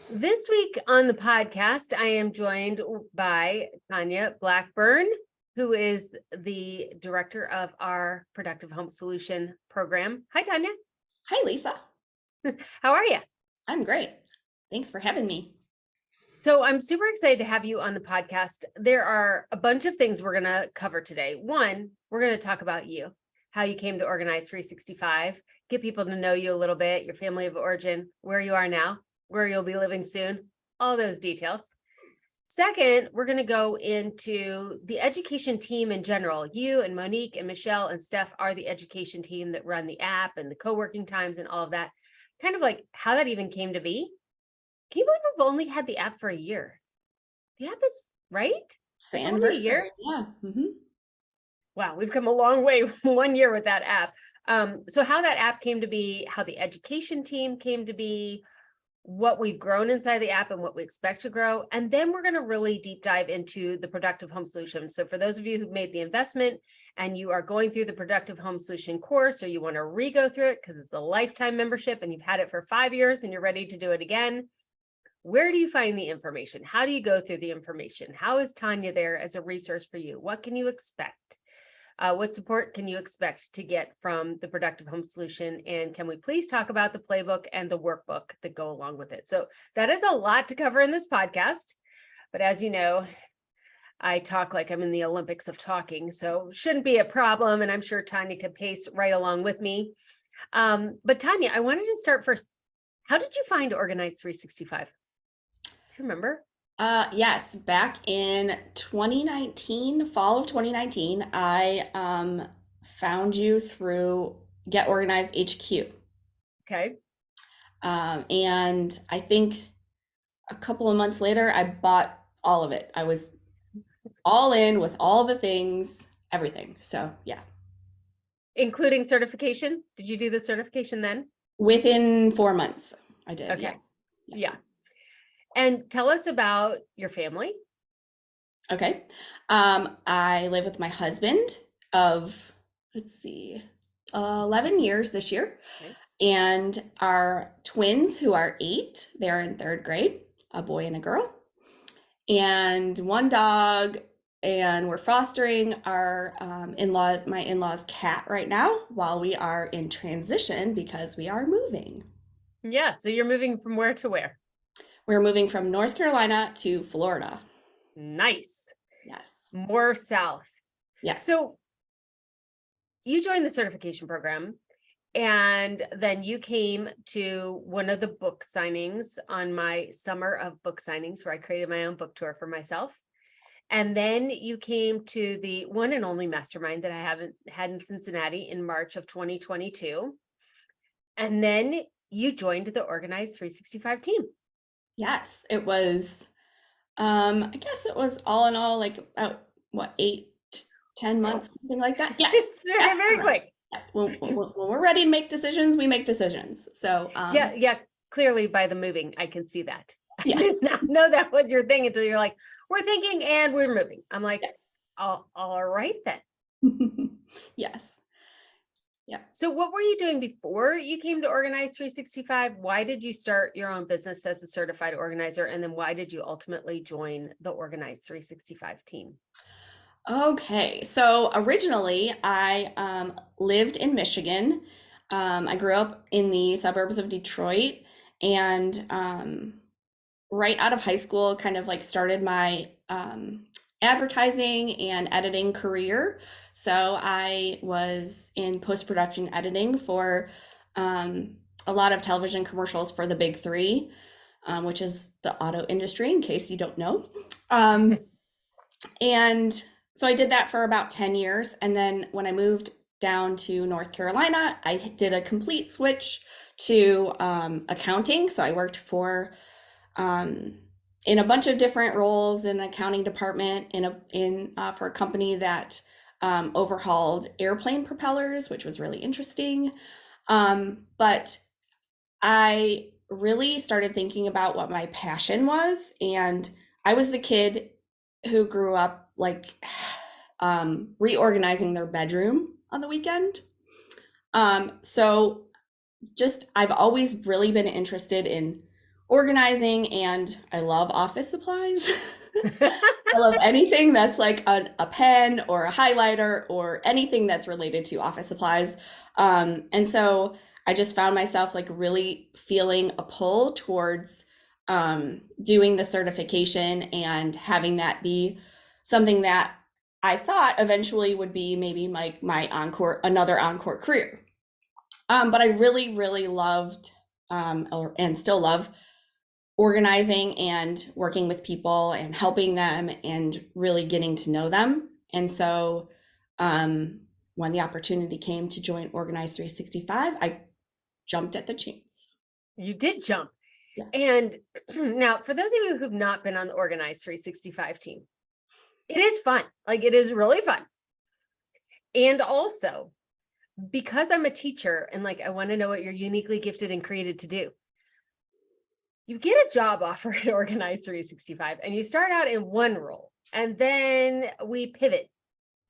This week on the podcast, I am joined by Tanya Blackburn, who is the director of our Productive Home Solution program. Hi, Tanya. Hi, Lisa. How are you? I'm great. Thanks for having me. So I'm super excited to have you on the podcast. There are a bunch of things we're going to cover today. One, we're going to talk about you, how you came to Organize 365, get people to know you a little bit, your family of origin, where you are now, where you'll be living soon, all those details. Second, we're going to go into the education team in general. You and Monique and Michelle and Steph are the education team that run the app and the co-working times and all of that. Kind of like how that even came to be. Can you believe we've only had the app for a year? The app is right? The It's only a year? anniversary. Yeah. Wow, we've come a long way 1 year with that app. So how that app came to be, how the education team came to be, what we've grown inside the app and what we expect to grow. And then we're going to really deep dive into the Productive Home Solution. So for those of you who've made the investment and you are going through the Productive Home Solution course, or you want to re-go through it because it's a lifetime membership and you've had it for 5 years and you're ready to do it again, where do you find the information? How do you go through the information? How is Tanya there as a resource for you? What can you expect? What support can you expect to get from the Productive Home Solution? And can we please talk about the playbook and the workbook that go along with it? So that is a lot to cover in this podcast. But as you know, I talk like I'm in the Olympics of talking, so shouldn't be a problem. And I'm sure Tanya could pace right along with me. But Tanya, I wanted to start first. How did you find Organize 365? Do you remember? Yes, back in 2019, fall of 2019, I found you through Get Organized HQ. Okay. And I think a couple of months later, I bought all of it. I was all in with all the things, everything. So yeah, Including certification? Did you do the certification then? within 4 months, I did. Okay. Yeah. Yeah. And tell us about your family. Okay. I live with my husband of, let's see, 11 years this year, Okay. and our twins who are 8, they're in 3rd grade, a boy and a girl, and one dog, and we're fostering our my in-laws cat right now while we are in transition because we are moving. Yeah. So you're moving from where to where? We're moving from North Carolina to Florida. Nice. Yes. More south. Yes. So you joined the certification program and then you came to one of the book signings on my summer of book signings where I created my own book tour for myself. And then you came to the one and only mastermind that I haven't had in Cincinnati in March of 2022. And then you joined the Organized 365 team. Yes, it was. I guess it was all in all like about what 8 to 10 months, something like that. Yes, It's very, very quick. Yeah. When we're ready to make decisions, we make decisions. So Yeah. Clearly, by the moving, I can see that. I yeah, did not know that was your thing until you're like, we're thinking and we're moving. I'm like, all right then. yes, yeah. So what were you doing before you came to Organize 365? Why did you start your own business as a certified organizer? And then why did you ultimately join the Organize 365 team? Okay, so originally I lived in Michigan. I grew up in the suburbs of Detroit, and right out of high school, kind of like started my advertising and editing career. So I was in post-production editing for a lot of television commercials for the big three, which is the auto industry, in case you don't know. And so I did that for about 10 years. And then when I moved down to North Carolina, I did a complete switch to accounting. So I worked for in a bunch of different roles in the accounting department for a company that overhauled airplane propellers, which was really interesting. But I really started thinking about what my passion was, and I was the kid who grew up like reorganizing their bedroom on the weekend. So I've always really been interested in organizing, and I love office supplies. I love anything that's like a pen or a highlighter or anything that's related to office supplies. And so I just found myself like really feeling a pull towards doing the certification and having that be something that I thought eventually would be maybe my encore, another encore career. But I really, really loved and still love organizing and working with people and helping them and really getting to know them. And so when the opportunity came to join Organize 365, I jumped at the chance. You did jump. Yeah. And now, for those of you who've not been on the Organize 365 team, it is fun. Like, it is really fun. And also, because I'm a teacher and like, I want to know what you're uniquely gifted and created to do. You get a job offer at Organize 365 and you start out in one role, and then we pivot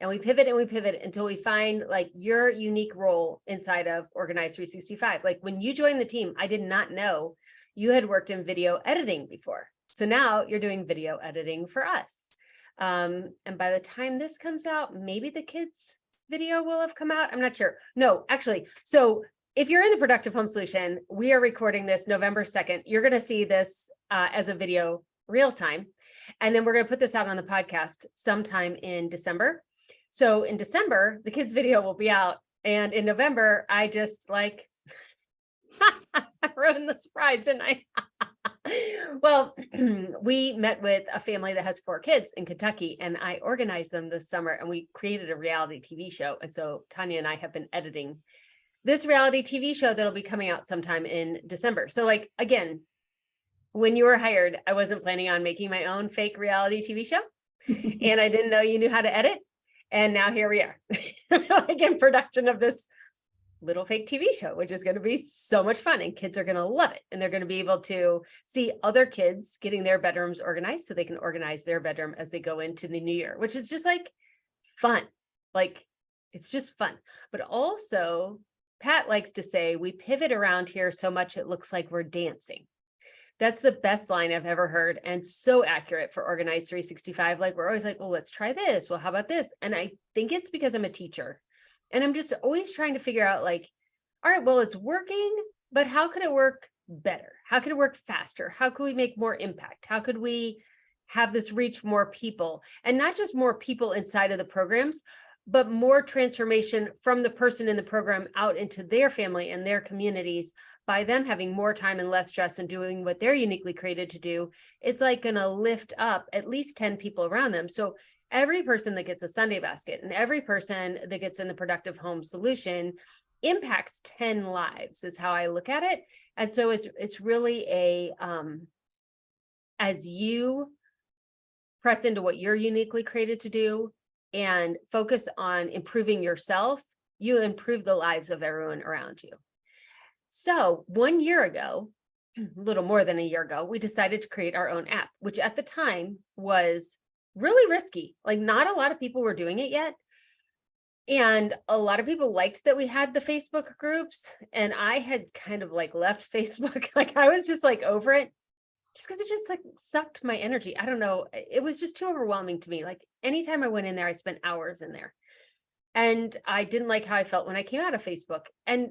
and we pivot and we pivot until we find like your unique role inside of Organize 365. Like when you joined the team, I did not know you had worked in video editing before. So now you're doing video editing for us. And by the time this comes out, maybe the kids' video will have come out. I'm not sure. No, actually. So if you're in the Productive Home Solution, we are recording this November 2nd. You're going to see this as a video real time. And then we're going to put this out on the podcast sometime in December. So in December, the kids' video will be out. And in November, I just like ruined the surprise, didn't I? Well, we met with a family that has 4 kids in Kentucky, and I organized them this summer, and we created a reality TV show. And so Tanya and I have been editing this reality TV show that'll be coming out sometime in December. So like, again, when you were hired, I wasn't planning on making my own fake reality TV show, and I didn't know you knew how to edit. And now here we are, like in production of this little fake TV show, which is going to be so much fun, and kids are going to love it. And they're going to be able to see other kids getting their bedrooms organized so they can organize their bedroom as they go into the new year, which is just like fun. Like, it's just fun. But also, Pat likes to say, we pivot around here so much it looks like we're dancing. That's the best line I've ever heard, and so accurate for Organize 365. Like, we're always like, well, let's try this. Well, how about this? And I think it's because I'm a teacher, and I'm just always trying to figure out like, all right, well, it's working, but how could it work better? How could it work faster? How could we make more impact? How could we have this reach more people? And not just more people inside of the programs, but more transformation from the person in the program out into their family and their communities by them having more time and less stress and doing what they're uniquely created to do. It's like going to lift up at least 10 people around them. So every person that gets a Sunday basket and every person that gets in the Productive Home Solution impacts 10 lives is how I look at it. And so it's really a, as you press into what you're uniquely created to do and focus on improving yourself, you improve the lives of everyone around you. So 1 year ago, a little more than a year ago, we decided to create our own app, which at the time was really risky. Like, not a lot of people were doing it yet. And a lot of people liked that we had the Facebook groups. And I had kind of like left Facebook. Like, I was just like over it, just because it just like sucked my energy. I don't know. It was just too overwhelming to me. Like, anytime I went in there, I spent hours in there. And I didn't like how I felt when I came out of Facebook. And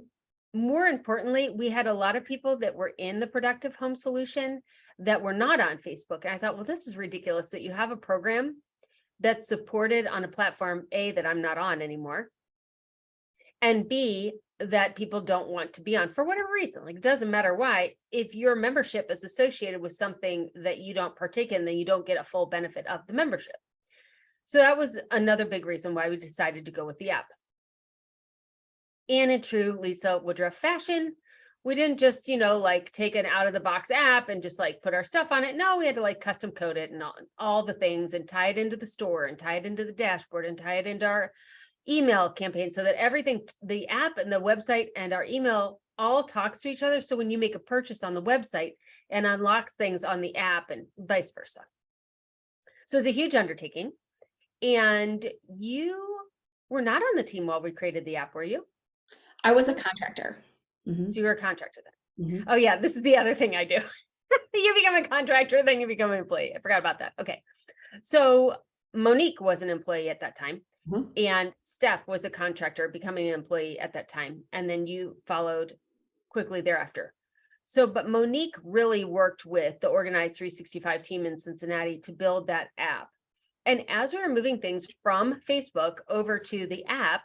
more importantly, we had a lot of people that were in the Productive Home Solution that were not on Facebook. And I thought, well, this is ridiculous that you have a program that's supported on a platform, A, that I'm not on anymore, and B, that people don't want to be on for whatever reason. Like, it doesn't matter why. If your membership is associated with something that you don't partake in, then you don't get a full benefit of the membership. So that was another big reason why we decided to go with the app. And in true Lisa Woodruff fashion, we didn't just, like take an out of the box app and just like put our stuff on it. No, we had to like custom code it and all the things and tie it into the store and tie it into the dashboard and tie it into our email campaign so that everything, the app and the website and our email all talks to each other. So when you make a purchase on the website, and unlocks things on the app and vice versa. So it's a huge undertaking. And you were not on the team while we created the app, were you? I was a contractor. Mhm. So you're a contractor then. Mhm. Oh yeah, this is the other thing I do. You become a contractor, then you become an employee. I forgot about that. Okay. So Monique was an employee at that time, Mhm. and Steph was a contractor becoming an employee at that time. And then you followed quickly thereafter. So, but Monique really worked with the Organized 365 team in Cincinnati to build that app. And as we were moving things from Facebook over to the app,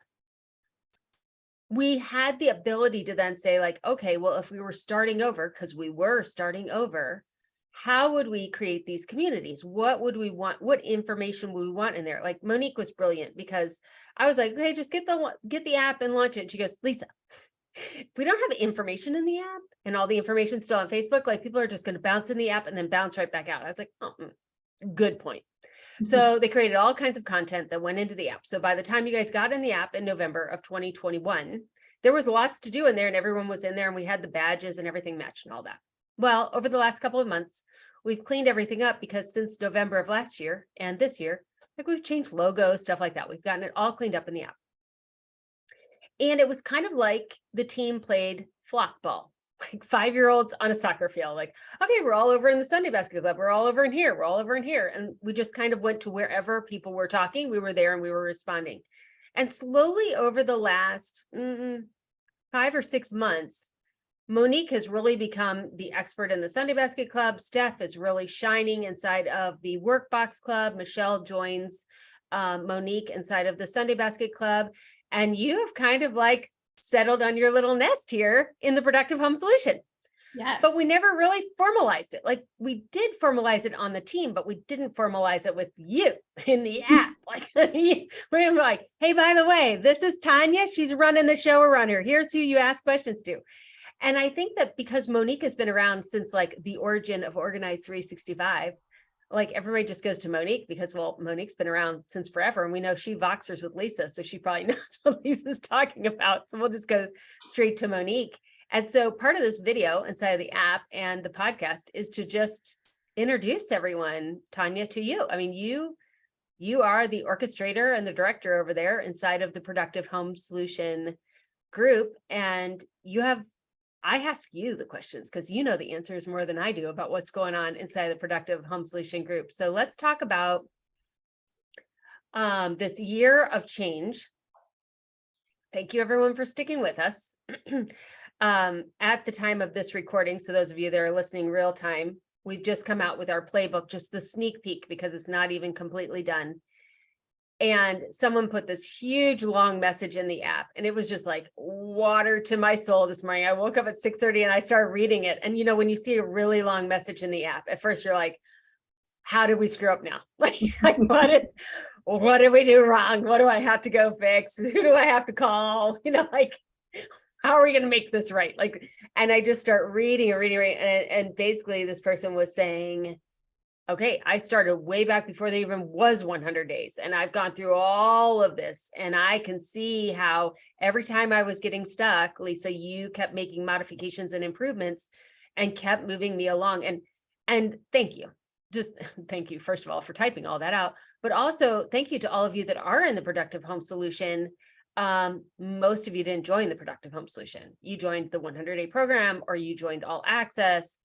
we had the ability to then say like, okay, well, if we were starting over, because we were starting over, how would we create these communities? What would we want? What information would we want in there? Like Monique was brilliant because I was like, okay, just get the app and launch it. And she goes, Lisa, if we don't have information in the app and all the information still on Facebook, like people are just going to bounce in the app and then bounce right back out. I was like, oh, good point. So they created all kinds of content that went into the app. So by the time you guys got in the app in November of 2021, there was lots to do in there and everyone was in there and we had the badges and everything matched and all that. Well, over the last couple of months, we've cleaned everything up because since November of last year and this year, like we've changed logos, stuff like that. We've gotten it all cleaned up in the app. And it was kind of like the team played flock ball, like 5-year-olds on a soccer field. Like, okay, we're all over in the Sunday Basket Club. We're all over in here. We're all over in here. And we just kind of went to wherever people were talking. We were there and we were responding. And slowly over the last 5 or 6 months, Monique has really become the expert in the Sunday Basket Club. Steph is really shining inside of the Workbox Club. Michelle joins Monique inside of the Sunday Basket Club. And you have kind of like settled on your little nest here in the Productive Home Solution. Yes. But we never really formalized it. Like we did formalize it on the team, but we didn't formalize it with you in the app. Like we were like, hey, by the way, this is Tanya. She's running the show around here. Here's who you ask questions to. And I think that because Monique has been around since like the origin of Organized 365, like everybody just goes to Monique because, well, Monique's been around since forever and we know she voxers with Lisa. So she probably knows what Lisa's talking about. So we'll just go straight to Monique. And so part of this video inside of the app and the podcast is to just introduce everyone, Tanya, to you. I mean, you are the orchestrator and the director over there inside of the Productive Home Solution group. And I ask you the questions because you know the answers more than I do about what's going on inside the Productive Home Solution group. So let's talk about this year of change. Thank you everyone for sticking with us. At the time of this recording, so those of you that are listening real time, we've just come out with our playbook, just the sneak peek because it's not even completely done. And someone put this huge long message in the app and it was just like water to my soul this morning. I woke up at 6:30 and I started reading it. And you know, when you see a really long message in the app, at first you're like, how did we screw up now? Like what did we do wrong? What do I have to go fix? Who do I have to call? You know, like, how are we going to make this right? Like, and I just start reading. And basically this person was saying, okay, I started way back before there even was 100 days. And I've gone through all of this and I can see how every time I was getting stuck, Lisa, you kept making modifications and improvements and kept moving me along. And thank you. Just thank you, first of all, for typing all that out, but also thank you to all of you that are in the Productive Home Solution. Most of you didn't join the Productive Home Solution. You joined the 100-day program or you joined All Access.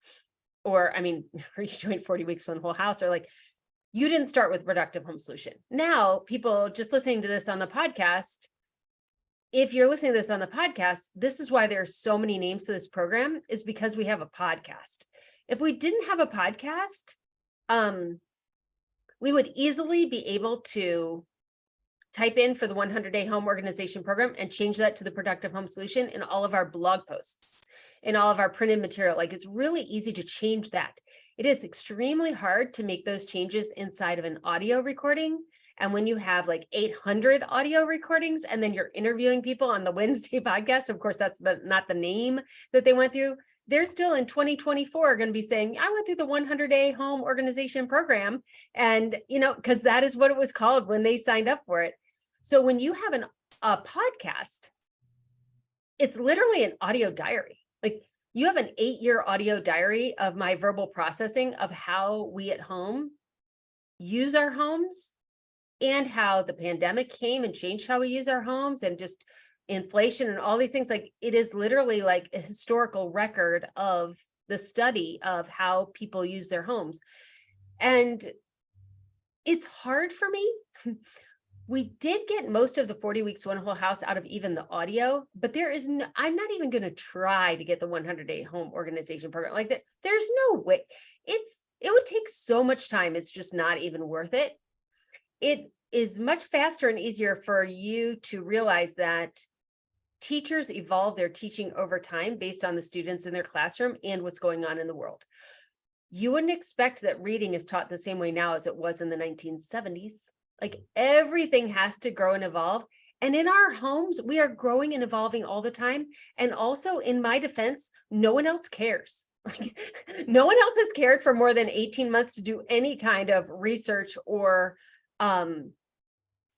Or you joined 40 weeks from the whole house, or like you didn't start with Productive Home Solution. Now, people just listening to this on the podcast, if you're listening to this on the podcast, this is why there's so many names to this program, is because we have a podcast. If we didn't have a podcast, we would easily be able to type in for the 100-day home organization program and change that to the Productive Home Solution in all of our blog posts, in all of our printed material. Like it's really easy to change that. It is extremely hard to make those changes inside of an audio recording. And when you have like 800 audio recordings and then you're interviewing people on the Wednesday podcast, of course, that's not the name that they went through. They're still in 2024 going to be saying, I went through the 100-day home organization program. And, you know, because that is what it was called when they signed up for it. So when you have a podcast, it's literally an audio diary. Like you have an 8-year audio diary of my verbal processing of how we at home use our homes and how the pandemic came and changed how we use our homes and just inflation and all these things. Like it is literally like a historical record of the study of how people use their homes. And it's hard for me. We did get most of the 40 weeks, one whole house out of even the audio, but there is no, I'm not even going to try to get the 100-day home organization program like that. There's no way. It would take so much time. It's just not even worth it. It is much faster and easier for you to realize that teachers evolve their teaching over time based on the students in their classroom and what's going on in the world. You wouldn't expect that reading is taught the same way now as it was in the 1970s. Like everything has to grow and evolve. And in our homes, we are growing and evolving all the time. And also, in my defense, no one else cares. Like, no one else has cared for more than 18 months to do any kind of research or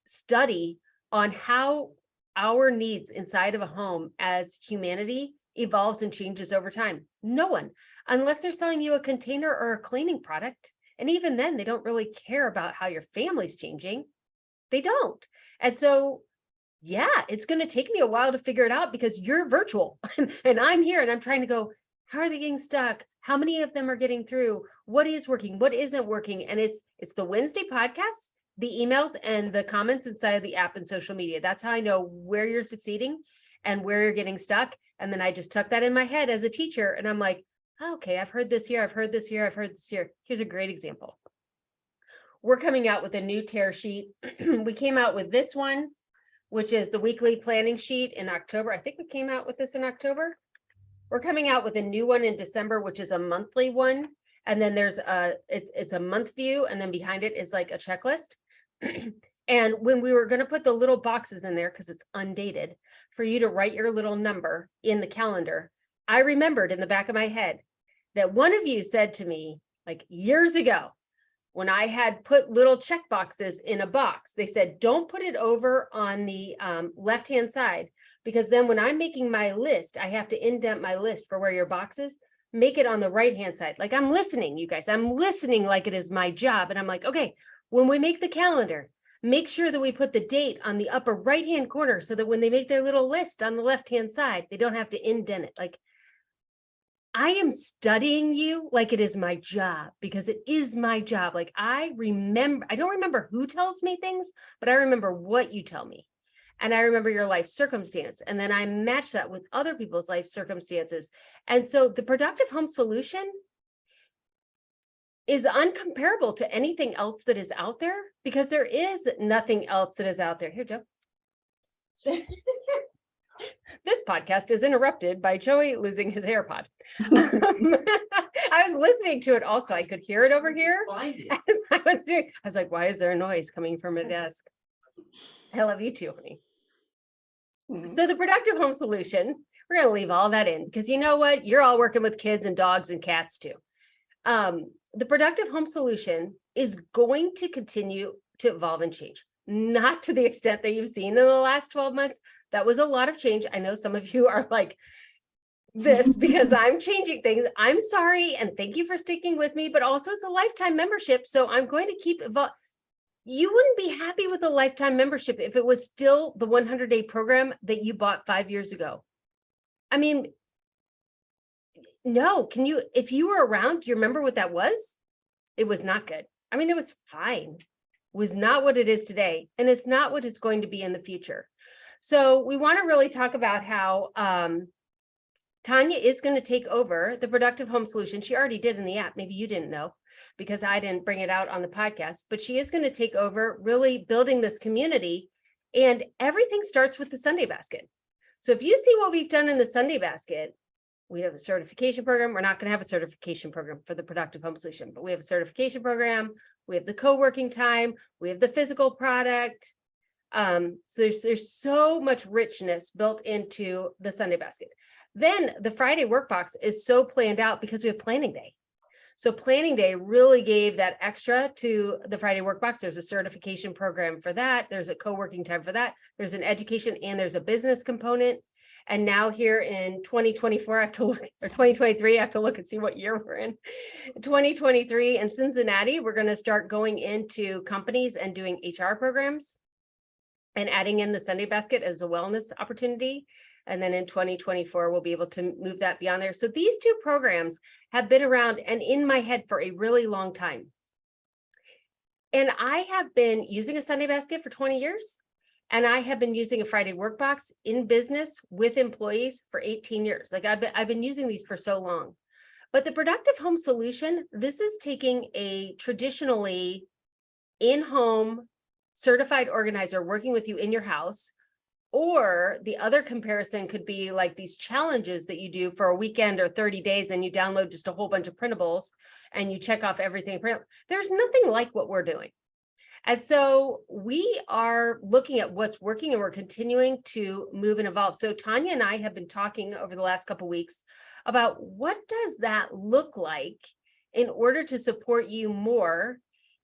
study on how our needs inside of a home as humanity evolves and changes over time. No one, unless they're selling you a container or a cleaning product. And even then, they don't really care about how your family's changing. They don't. And so, yeah, it's going to take me a while to figure it out because you're virtual and I'm here and I'm trying to go, how are they getting stuck? How many of them are getting through? What is working? What isn't working? And it's the Wednesday podcasts, the emails, and the comments inside of the app and social media. That's how I know where you're succeeding and where you're getting stuck. And then I just tuck that in my head as a teacher. And I'm like, okay, I've heard this here. I've heard this here. I've heard this here. Here's a great example. We're coming out with a new tear sheet. We came out with this one, which is the weekly planning sheet in October. I think we came out with this in October. We're coming out with a new one in December, which is a monthly one. And then there's it's a month view. And then behind it is like a checklist. And when we were going to put the little boxes in there, because it's undated, for you to write your little number in the calendar, I remembered in the back of my head that one of you said to me like years ago, when I had put little check boxes in a box, they said, don't put it over on the left-hand side, because then when I'm making my list, I have to indent my list for where your box is, make it on the right-hand side. Like I'm listening, you guys, I'm listening like it is my job. And I'm like, okay, when we make the calendar, make sure that we put the date on the upper right-hand corner so that when they make their little list on the left-hand side, they don't have to indent it. Like I am studying you like it is my job, because it is my job. Like I don't remember who tells me things, but I remember what you tell me. And I remember your life circumstance. And then I match that with other people's life circumstances. And so the productive home solution is uncomparable to anything else that is out there, because there is nothing else that is out there. Here, Joe. This podcast is interrupted by Joey losing his AirPod. I was listening to it also. I could hear it over here. As I was like, why is there a noise coming from a desk? I love you too, honey. So the productive home solution, we're going to leave all that in, because you know what? You're all working with kids and dogs and cats too. The productive home solution is going to continue to evolve and change. Not to the extent that you've seen in the last 12 months. That was a lot of change. I know some of you are like this because I'm changing things. I'm sorry. And thank you for sticking with me, but also it's a lifetime membership. So I'm going to keep evolving. You wouldn't be happy with a lifetime membership if it was still the 100-day program that you bought 5 years ago. I mean, no, if you were around, do you remember what that was? It was not good. I mean, it was fine. Was not what it is today, and it's not what it's going to be in the future. So we want to really talk about how Tanya is going to take over the productive home solution. She already did in the app. Maybe you didn't know because I didn't bring it out on the podcast, but she is going to take over really building this community, and everything starts with the Sunday basket. So if you see what we've done in the Sunday basket, we have a certification program. We're not going to have a certification program for the productive home solution, but we have a certification program. We have the co-working time. We have the physical product. So there's so much richness built into the Sunday basket. Then the Friday workbox is so planned out because we have planning day. So planning day really gave that extra to the Friday workbox. There's a certification program for that. There's a co-working time for that. There's an education and there's a business component. And now here in 2024, I have to look, or 2023, I have to look and see what year we're in. 2023 in Cincinnati, we're going to start going into companies and doing HR programs. and adding in the Sunday basket as a wellness opportunity. And then in 2024, we'll be able to move that beyond there. So these two programs have been around and in my head for a really long time. And I have been using a Sunday basket for 20 years. And I have been using a Friday workbox in business with employees for 18 years. Like I've been using these for so long. But the productive home solution, this is taking a traditionally in-home certified organizer working with you in your house. Or the other comparison could be like these challenges that you do for a weekend or 30 days and you download just a whole bunch of printables and you check off everything. There's nothing like what we're doing. And so we are looking at what's working and we're continuing to move and evolve. So Tanya and I have been talking over the last couple of weeks about what does that look like in order to support you more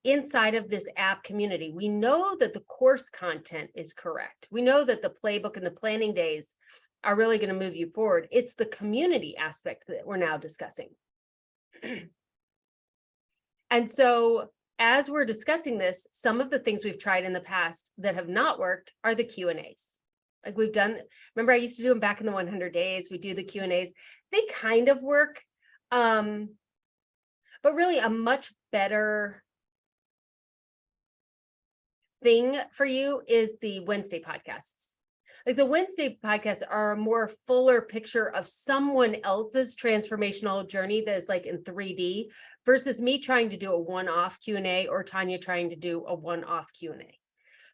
inside of this app community. We know that the course content is correct. We know that the playbook and the planning days are really going to move you forward. It's the community aspect that we're now discussing. And so as we're discussing this, some of the things we've tried in the past that have not worked are the Q&As. Like we've done, remember I used to do them back in the 100 days, we do the Q&As. They kind of work, but really a much better thing for you is the Wednesday podcasts. Like the Wednesday podcasts are a more fuller picture of someone else's transformational journey that is like in 3D versus me trying to do a one-off Q&A or Tanya trying to do a one-off Q&A.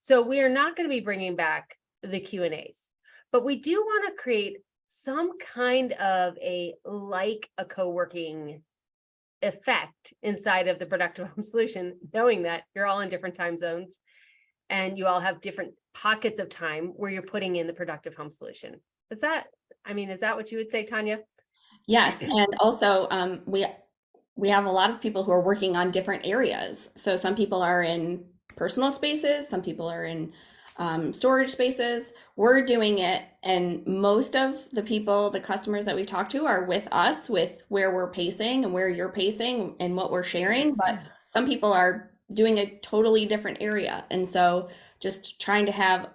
So we are not going to be bringing back the Q&As, but we do want to create some kind of a co-working effect inside of the Productive Home Solution, knowing that you're all in different time zones and you all have different pockets of time where you're putting in the Productive Home Solution. Is that what you would say, Tanya? Yes, and also we have a lot of people who are working on different areas. So some people are in personal spaces, some people are in storage spaces. We're doing it, and most of the people, the customers that we've talked to, are with us with where we're pacing and where you're pacing and what we're sharing. But some people are doing a totally different area, and so just trying to have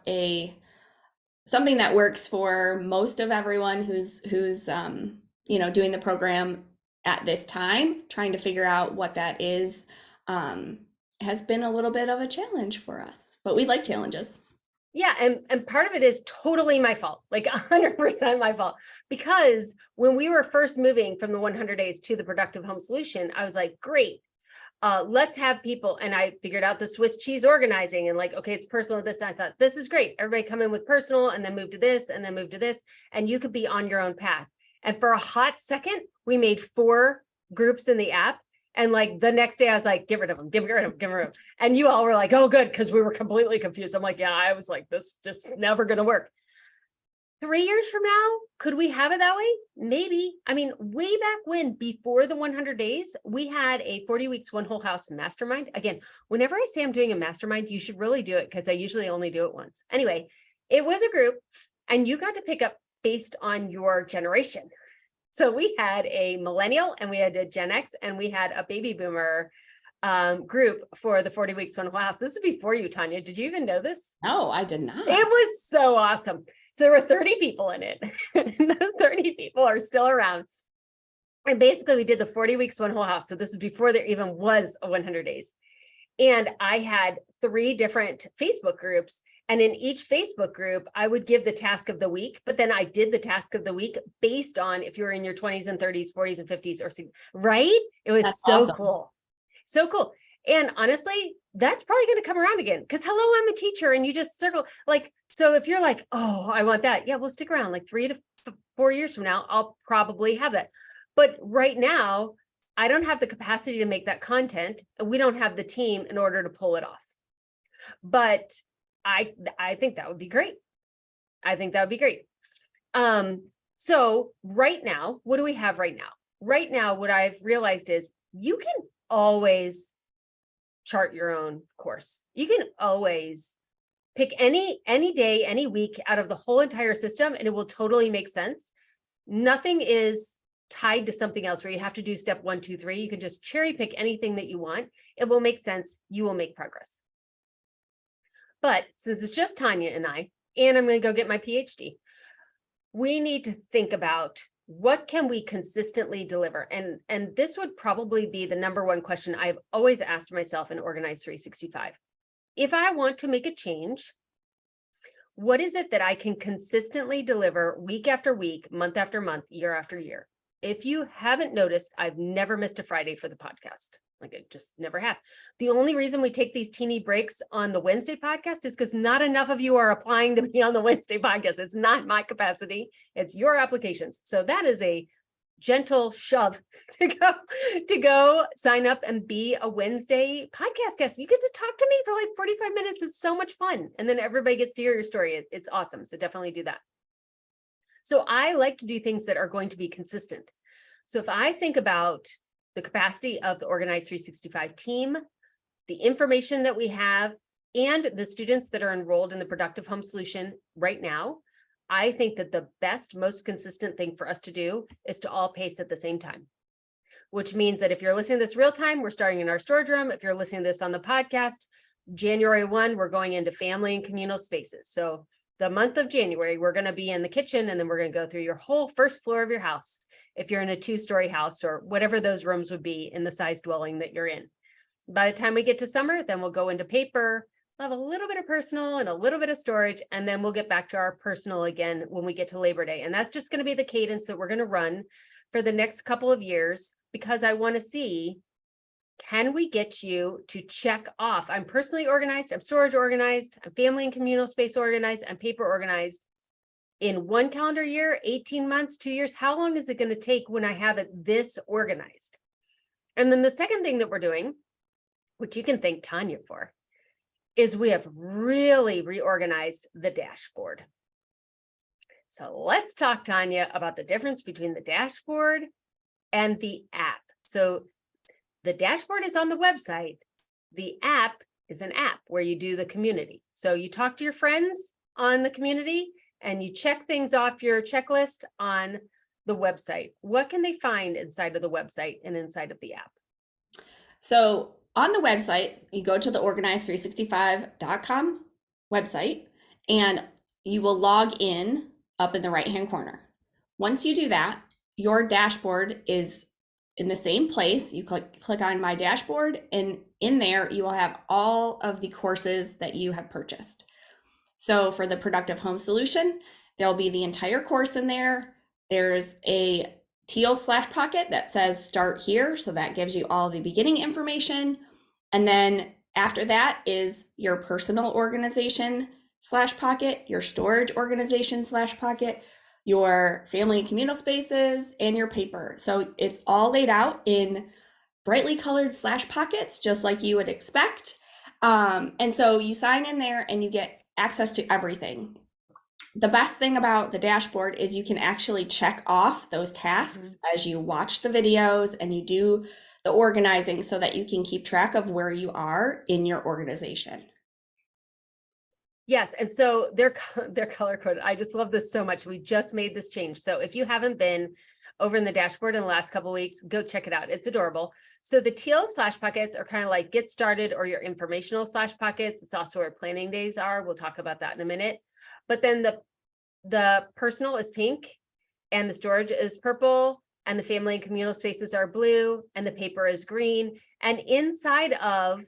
something that works for most of everyone who's doing the program at this time, trying to figure out what that is, has been a little bit of a challenge for us, but we like challenges. Yeah, and part of it is totally my fault, like 100% my fault, because when we were first moving from the 100 days to the Productive Home Solution, I was like, great, let's have people, and I figured out the Swiss cheese organizing and like, okay, it's personal, this, and I thought, this is great. Everybody come in with personal and then move to this and then move to this, and you could be on your own path. And for a hot second, we made 4 groups in the app. And like the next day I was like, get rid of them, get rid of them, get rid of them. And you all were like, oh, good, because we were completely confused. I'm like, yeah, I was like, this just never going to work. 3 years from now, could we have it that way? Maybe. I mean, way back when, before the 100 days, we had a 40 weeks, one whole house mastermind. Again, whenever I say I'm doing a mastermind, you should really do it because I usually only do it once. Anyway, it was a group and you got to pick up based on your generation. So we had a millennial and we had a Gen X and we had a baby boomer group for the 40 weeks, one whole house. This is before you, Tanya. Did you even know this? No, I did not. It was so awesome. So there were 30 people in it. And those 30 people are still around. And basically we did the 40 weeks, one whole house. So this is before there even was a 100 days. And I had 3 different Facebook groups. And in each Facebook group, I would give the task of the week, but then I did the task of the week based on if you're in your 20s and 30s, 40s and 50s, or right? It was That's so awesome. Cool. So cool. And honestly, that's probably going to come around again because hello, I'm a teacher and you just circle like, so if you're like, oh, I want that. Yeah, we'll stick around like 3 to 4 years from now, I'll probably have that. But right now, I don't have the capacity to make that content. And we don't have the team in order to pull it off. But I think that would be great. I think that would be great. So right now, what do we have right now? Right now, what I've realized is you can always chart your own course. You can always pick any day, any week out of the whole entire system, and it will totally make sense. Nothing is tied to something else where you have to do step 1, 2, 3. You can just cherry pick anything that you want. It will make sense. You will make progress. But since it's just Tanya and I'm going to go get my PhD, we need to think about what can we consistently deliver? And this would probably be the number one question I've always asked myself in Organize 365. If I want to make a change, what is it that I can consistently deliver week after week, month after month, year after year? If you haven't noticed, I've never missed a Friday for the podcast. Like, I just never have. The only reason we take these teeny breaks on the Wednesday podcast is because not enough of you are applying to be on the Wednesday podcast. It's not my capacity, it's your applications. So that is a gentle shove to go sign up and be a Wednesday podcast guest. You get to talk to me for like 45 minutes. It's so much fun. And then everybody gets to hear your story. It's awesome. So definitely do that. So I like to do things that are going to be consistent. So if I think about the capacity of the Organize 365 team, the information that we have, and the students that are enrolled in the Productive Home Solution right now, I think that the best, most consistent thing for us to do is to all pace at the same time, which means that if you're listening to this real time, we're starting in our storage room. If you're listening to this on the podcast, January 1, we're going into family and communal spaces. So the month of January, we're going to be in the kitchen, and then we're going to go through your whole first floor of your house. If you're in a 2-story house or whatever those rooms would be in the size dwelling that you're in. By the time we get to summer, then we'll go into paper. We'll have a little bit of personal and a little bit of storage, and then we'll get back to our personal again when we get to Labor Day. And that's just going to be the cadence that we're going to run for the next couple of years, because I want to see, can we get you to check off? I'm personally organized, I'm storage organized, I'm family and communal space organized, I'm paper organized. In 1 calendar year, 18 months, 2 years, how long is it going to take when I have it this organized? And then the second thing that we're doing, which you can thank Tanya for, is we have really reorganized the dashboard. So let's talk, Tanya, about the difference between the dashboard and the app. So the dashboard is on the website. The app is an app where you do the community. So you talk to your friends on the community and you check things off your checklist on the website. What can they find inside of the website and inside of the app? So on the website, you go to the organize365.com website, and you will log in up in the right-hand corner. Once you do that, your dashboard is in the same place. You click on My Dashboard, and in there, you will have all of the courses that you have purchased. So for the Productive Home Solution, there'll be the entire course in there. There's a teal /pocket that says Start Here. So that gives you all the beginning information. And then after that is your personal organization /pocket, your storage organization /pocket, your family and communal spaces, and your paper. So it's all laid out in brightly colored /pockets, just like you would expect. And so you sign in there and you get access to everything. The best thing about the dashboard is you can actually check off those tasks as you watch the videos and you do the organizing, so that you can keep track of where you are in your organization. Yes, and so they're color coded. I just love this so much. We just made this change. So if you haven't been over in the dashboard in the last couple of weeks, go check it out. It's adorable. So the teal /pockets are kind of like get started, or your informational /pockets. It's also where planning days are. We'll talk about that in a minute. But then the personal is pink, and the storage is purple, and the family and communal spaces are blue, and the paper is green. And inside of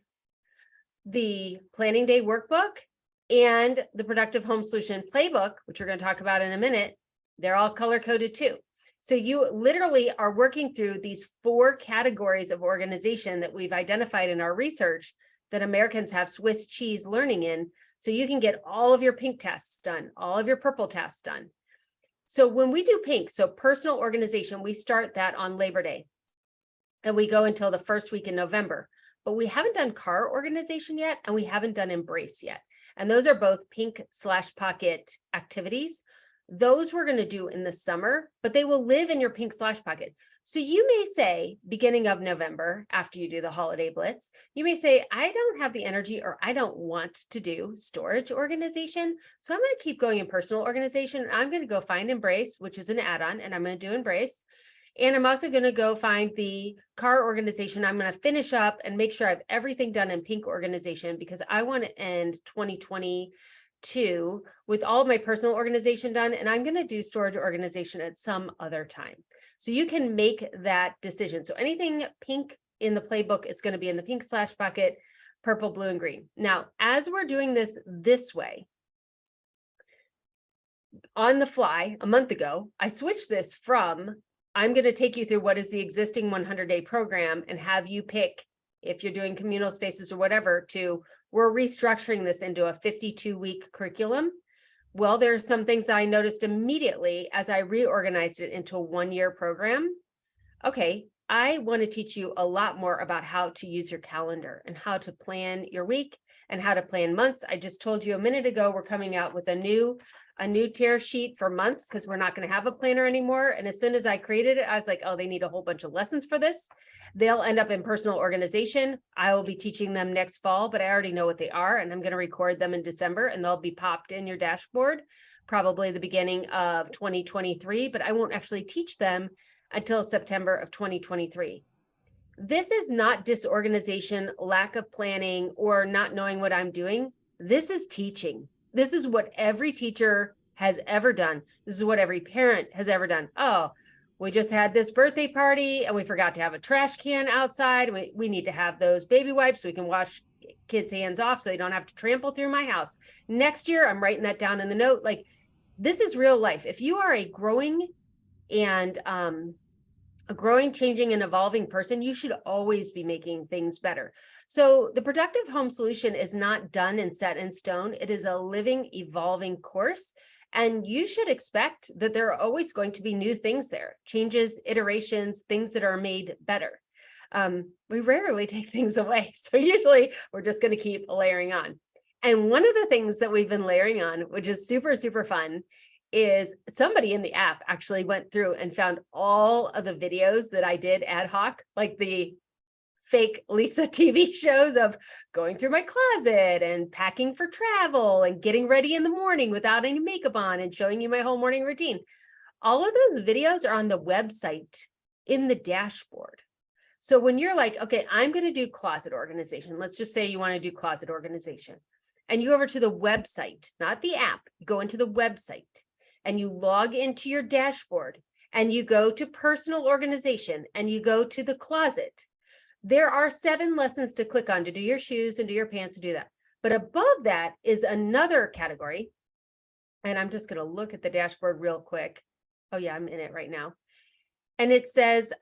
the planning day workbook and the Productive Home Solution playbook, which we're going to talk about in a minute, they're all color coded too. So you literally are working through these 4 categories of organization that we've identified in our research that Americans have Swiss cheese learning in. So you can get all of your pink tasks done, all of your purple tasks done. So when we do pink, so personal organization, we start that on Labor Day and we go until the first week in November, but we haven't done car organization yet, and we haven't done embrace yet. And those are both pink /pocket activities. Those we're going to do in the summer, but they will live in your pink /pocket. So you may say, beginning of November, after you do the holiday blitz, you may say, I don't have the energy, or I don't want to do storage organization. So I'm going to keep going in personal organization. I'm going to go find Embrace, which is an add-on, and I'm going to do Embrace. And I'm also going to go find the car organization. I'm going to finish up and make sure I have everything done in pink organization, because I want to end 2022 with all of my personal organization done. And I'm going to do storage organization at some other time. So you can make that decision. So anything pink in the playbook is going to be in the pink slash bucket, purple, blue, and green. Now, as we're doing this way, on the fly, a month ago, I switched this from, I'm going to take you through what is the existing 100-day program and have you pick, if you're doing communal spaces or whatever, to we're restructuring this into a 52-week curriculum. Well, there's some things I noticed immediately as I reorganized it into a 1-year program. Okay, I want to teach you a lot more about how to use your calendar and how to plan your week and how to plan months. I just told you a minute ago, we're coming out with a new tear sheet for months, because we're not going to have a planner anymore. And as soon as I created it, I was like, oh, they need a whole bunch of lessons for this. They'll end up in personal organization. I will be teaching them next fall, but I already know what they are, and I'm going to record them in December, and they'll be popped in your dashboard, probably the beginning of 2023, but I won't actually teach them until September of 2023. This is not disorganization, lack of planning, or not knowing what I'm doing. This is teaching. This is what every teacher has ever done. This is what every parent has ever done. Oh, we just had this birthday party and we forgot to have a trash can outside. We need to have those baby wipes so we can wash kids' hands off so they don't have to trample through my house. Next year, I'm writing that down in the note. Like, this is real life. If you are a growing, changing, and evolving person, you should always be making things better. So the Productive Home Solution is not done and set in stone. It is a living, evolving course. And you should expect that there are always going to be new things there, changes, iterations, things that are made better. We rarely take things away. So usually we're just going to keep layering on. And one of the things that we've been layering on, which is super, super fun, is somebody in the app actually went through and found all of the videos that I did ad hoc, like the fake Lisa TV shows of going through my closet and packing for travel and getting ready in the morning without any makeup on and showing you my whole morning routine. All of those videos are on the website in the dashboard. So when you're like, okay, I'm going to do closet organization. Let's just say you want to do closet organization, and you go over to the website, not the app, you go into the website and you log into your dashboard and you go to personal organization and you go to the closet. There are 7 lessons to click on to do your shoes and do your pants and do that. But above that is another category. And I'm just going to look at the dashboard real quick. Oh yeah, I'm in it right now. And it says,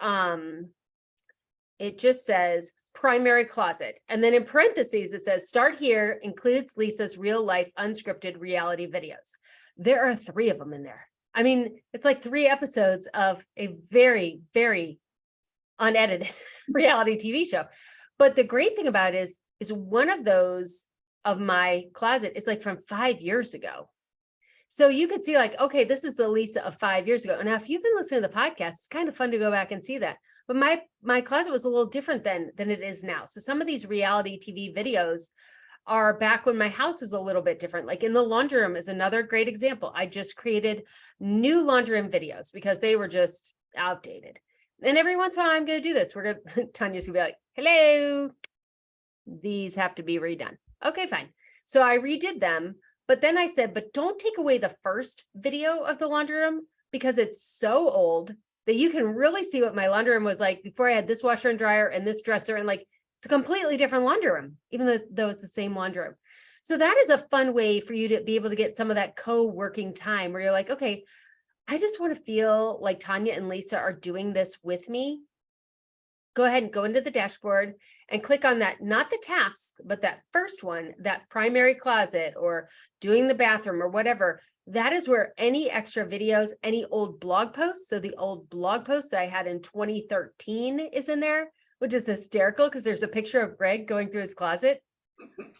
it just says primary closet. And then in parentheses, it says start here, includes Lisa's real life unscripted reality videos. There are 3 of them in there. I mean, it's like 3 episodes of a very, very unedited reality TV show. But the great thing about it is one of those of my closet is like from 5 years ago. So you could see like, okay, this is the Lisa of 5 years ago. And now if you've been listening to the podcast, it's kind of fun to go back and see that. But my closet was a little different than it is now. So some of these reality TV videos are back when my house is a little bit different. Like in the laundry room is another great example. I just created new laundry room videos because they were just outdated. And every once in a while, I'm going to do this. Tanya's going to be like, hello, these have to be redone. Okay, fine. So I redid them. But then I said, but don't take away the first video of the laundry room because it's so old that you can really see what my laundry room was like before I had this washer and dryer and this dresser. And like, it's a completely different laundry room, even though it's the same laundry room. So that is a fun way for you to be able to get some of that co-working time where you're like, okay, I just want to feel like Tanya and Lisa are doing this with me. Go ahead and go into the dashboard and click on that, not the task, but that first one, that primary closet or doing the bathroom or whatever. That is where any extra videos, any old blog posts. So the old blog post that I had in 2013 is in there, which is hysterical because there's a picture of Greg going through his closet,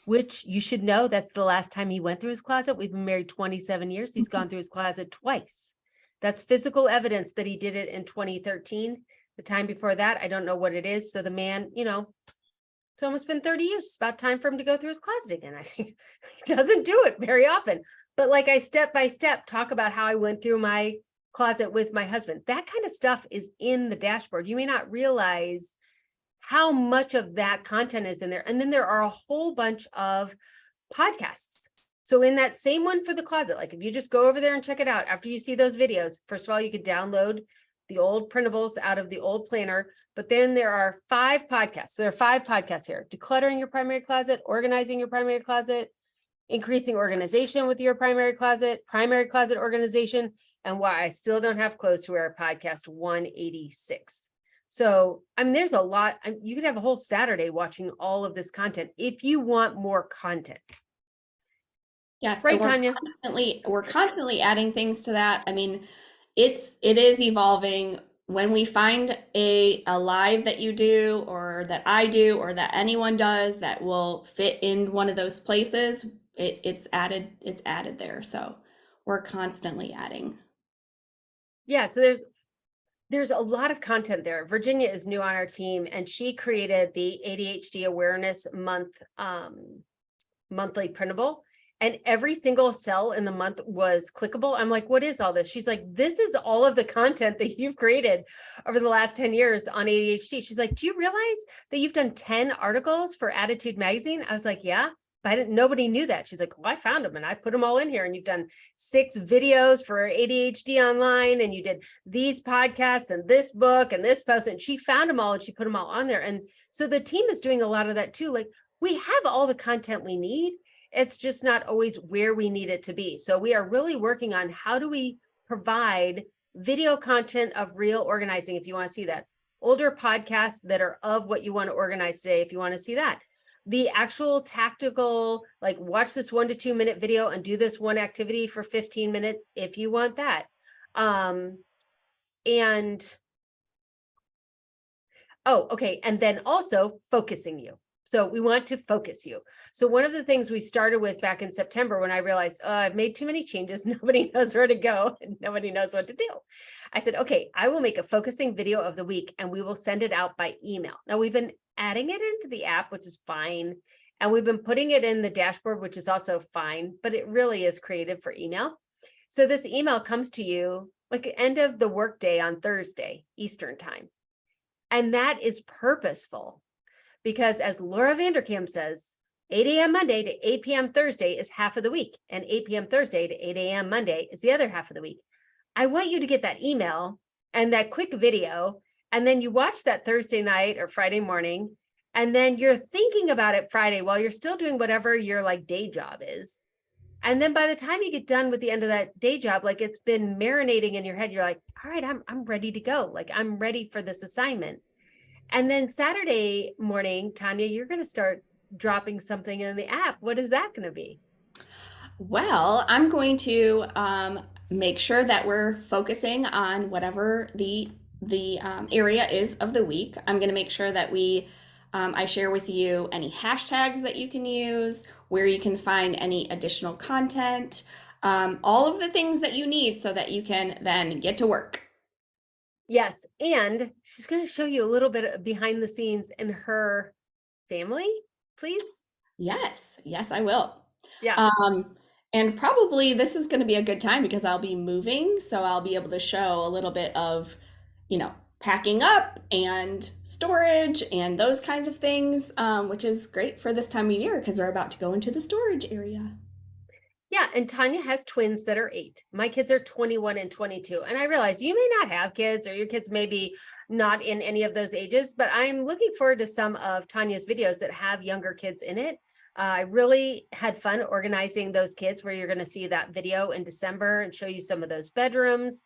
which you should know that's the last time he went through his closet. We've been married 27 years. He's gone through his closet twice. That's physical evidence that he did it in 2013. The time before that, I don't know what it is. So the man, it's almost been 30 years. It's about time for him to go through his closet again. I think he doesn't do it very often. But like I step by step talk about how I went through my closet with my husband. That kind of stuff is in the dashboard. You may not realize how much of that content is in there. And then there are a whole bunch of podcasts. So in that same one for the closet, like if you just go over there and check it out after you see those videos, first of all, you could download the old printables out of the old planner, but then there are 5 podcasts. There are 5 podcasts here: decluttering your primary closet, organizing your primary closet, increasing organization with your primary closet organization, and why I still don't have clothes to wear, podcast 186. So, I mean, there's a lot. You could have a whole Saturday watching all of this content if you want more content. Yes, Right, and Tanya? we're constantly adding things to that. I mean, it is evolving. When we find a live that you do or that I do or that anyone does that will fit in one of those places, it's added there. So we're constantly adding. Yeah, so there's a lot of content there. Virginia is new on our team, and she created the ADHD Awareness Month monthly printable. And every single cell in the month was clickable. I'm like, what is all this? She's like, this is all of the content that you've created over the last 10 years on ADHD. She's like, do you realize that you've done 10 articles for Attitude Magazine? I was like, yeah, but nobody knew that. She's like, well, I found them and I put them all in here. And you've done 6 videos for ADHD online, and you did these podcasts and this book and this post. And she found them all and she put them all on there. And so the team is doing a lot of that too. Like, we have all the content we need. It's just not always where we need it to be. So we are really working on how do we provide video content of real organizing, if you want to see that. Older podcasts that are of what you want to organize today, if you want to see that. The actual tactical, like watch this 1 to 2 minute video and do this one activity for 15 minutes, if you want that. And then also focusing you. So we want to focus you. So one of the things we started with back in September, when I realized, I've made too many changes, nobody knows where to go and nobody knows what to do. I said, okay, I will make a focusing video of the week and we will send it out by email. Now we've been adding it into the app, which is fine. And we've been putting it in the dashboard, which is also fine, but it really is created for email. So this email comes to you like the end of the workday on Thursday, Eastern time. And that is purposeful. Because as Laura Vanderkam says, 8 a.m. Monday to 8 p.m. Thursday is half of the week, and 8 p.m. Thursday to 8 a.m. Monday is the other half of the week. I want you to get that email and that quick video, and then you watch that Thursday night or Friday morning, and then you're thinking about it Friday while you're still doing whatever your like day job is. And then by the time you get done with the end of that day job, like it's been marinating in your head, you're like, all right, I'm ready to go. Like I'm ready for this assignment. And then Saturday morning, Tanya, you're going to start dropping something in the app. What is that going to be? Well, I'm going to make sure that we're focusing on whatever the area is of the week. I'm going to make sure that I share with you any hashtags that you can use, where you can find any additional content, all of the things that you need so that you can then get to work. Yes. And she's going to show you a little bit of behind the scenes in her family, please. Yes, I will. Yeah. And probably this is going to be a good time because I'll be moving. So I'll be able to show a little bit of, packing up and storage and those kinds of things, which is great for this time of year because we're about to go into the storage area. Yeah, and Tanya has twins that are 8. My kids are 21 and 22. And I realize you may not have kids or your kids may be not in any of those ages, but I'm looking forward to some of Tanya's videos that have younger kids in it. I really had fun organizing those kids, where you're going to see that video in December and show you some of those bedrooms.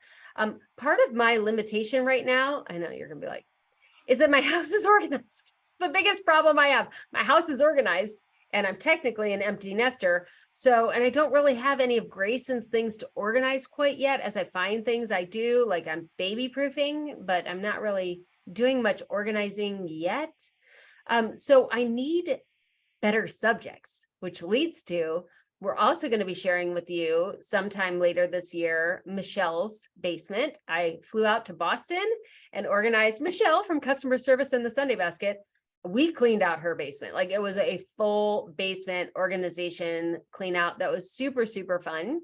Part of my limitation right now, I know you're going to be like, is that my house is organized. It's the biggest problem I have. My house is organized and I'm technically an empty nester. So, and I don't really have any of Grayson's things to organize quite yet. As I find things I do, like I'm baby proofing, but I'm not really doing much organizing yet. So I need better subjects, which leads to, we're also going to be sharing with you sometime later this year, Michelle's basement. I flew out to Boston and organized Michelle from customer service in the Sunday basket. We cleaned out her basement. Like it was a full basement organization clean out that was super, super fun.